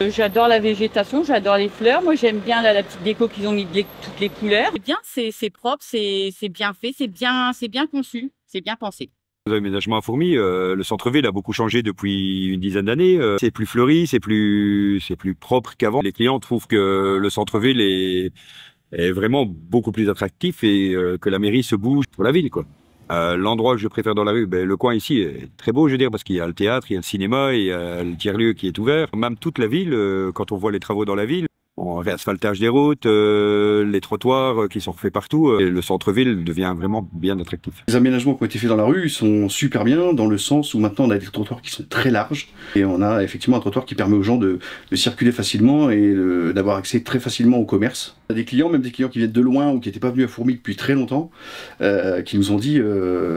J'adore la végétation, j'adore les fleurs. Moi, j'aime bien la petite déco qu'ils ont mis toutes les couleurs. C'est bien, c'est propre, c'est bien fait, c'est bien conçu, c'est bien pensé. L'aménagement à Fourmies, le centre-ville a beaucoup changé depuis une dizaine d'années. C'est plus fleuri, c'est plus propre qu'avant. Les clients trouvent que le centre-ville est vraiment beaucoup plus attractif et que la mairie se bouge pour la ville, quoi. L'endroit que je préfère dans la rue, le coin ici est très beau, je veux dire, parce qu'il y a le théâtre, il y a le cinéma, il y a le tiers-lieu qui est ouvert. Même toute la ville, quand on voit les travaux dans la ville, on réasphaltage des routes, les trottoirs qui sont refaits partout, et le centre-ville devient vraiment bien attractif. Les aménagements qui ont été faits dans la rue sont super bien, dans le sens où maintenant on a des trottoirs qui sont très larges, et on a effectivement un trottoir qui permet aux gens de circuler facilement et d'avoir accès très facilement au commerce. On a des clients, même des clients qui viennent de loin ou qui n'étaient pas venus à Fourmies depuis très longtemps, qui nous ont dit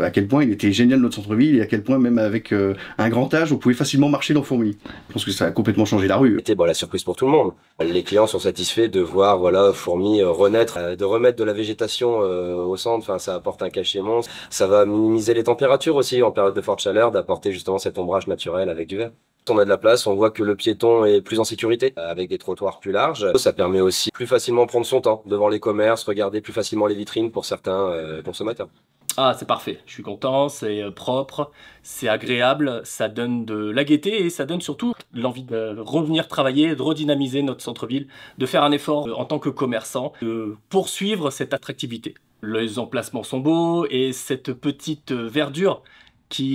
à quel point il était génial notre centre-ville et à quel point même avec un grand âge on pouvait facilement marcher dans Fourmies. Je pense que ça a complètement changé la rue. C'était la surprise pour tout le monde. Les clients sont satisfaits de voir Fourmies renaître, de remettre de la végétation au centre. Enfin, ça apporte un cachet monstre. Ça va minimiser les températures aussi en période de forte chaleur, d'apporter justement cet ombrage naturel avec du vert. On a de la place, on voit que le piéton est plus en sécurité, avec des trottoirs plus larges. Ça permet aussi plus facilement prendre son temps devant les commerces, regarder plus facilement les vitrines pour certains consommateurs. Ah, c'est parfait, je suis content, c'est propre, c'est agréable, ça donne de la gaieté et ça donne surtout l'envie de revenir travailler, de redynamiser notre centre-ville, de faire un effort en tant que commerçant, de poursuivre cette attractivité. Les emplacements sont beaux et cette petite verdure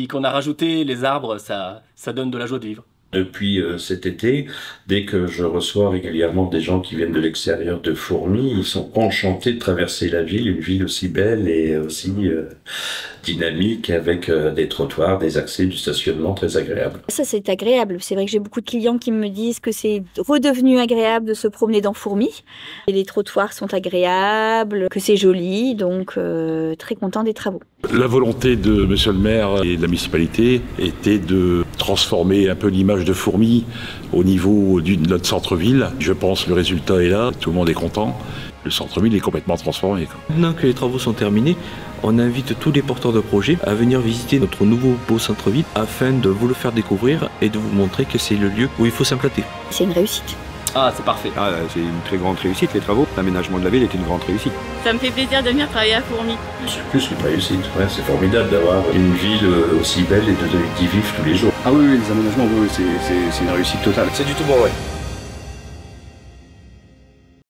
qu'on a rajouté, les arbres, ça donne de la joie de vivre. Depuis cet été, dès que je reçois régulièrement des gens qui viennent de l'extérieur de Fourmies, ils sont enchantés de traverser la ville, une ville aussi belle et aussi dynamique, avec des trottoirs, des accès, du stationnement très agréable. Ça, c'est agréable. C'est vrai que j'ai beaucoup de clients qui me disent que c'est redevenu agréable de se promener dans Fourmies. Et les trottoirs sont agréables, que c'est joli, donc très content des travaux. La volonté de monsieur le maire et de la municipalité était de transformer un peu l'image de Fourmies au niveau de notre centre-ville. Je pense que le résultat est là, tout le monde est content. Le centre-ville est complètement transformé. Maintenant que les travaux sont terminés, on invite tous les porteurs de projets à venir visiter notre nouveau beau centre-ville afin de vous le faire découvrir et de vous montrer que c'est le lieu où il faut s'implanter. C'est une réussite. Ah, c'est parfait. C'est une très grande réussite, les travaux. L'aménagement de la ville est une grande réussite. Ça me fait plaisir de venir travailler à Fourmies. C'est plus qu'une réussite, c'est formidable d'avoir une ville aussi belle et d'y vivre tous les jours. Ah oui, les aménagements, oui, c'est une réussite totale. C'est du tout bon, ouais.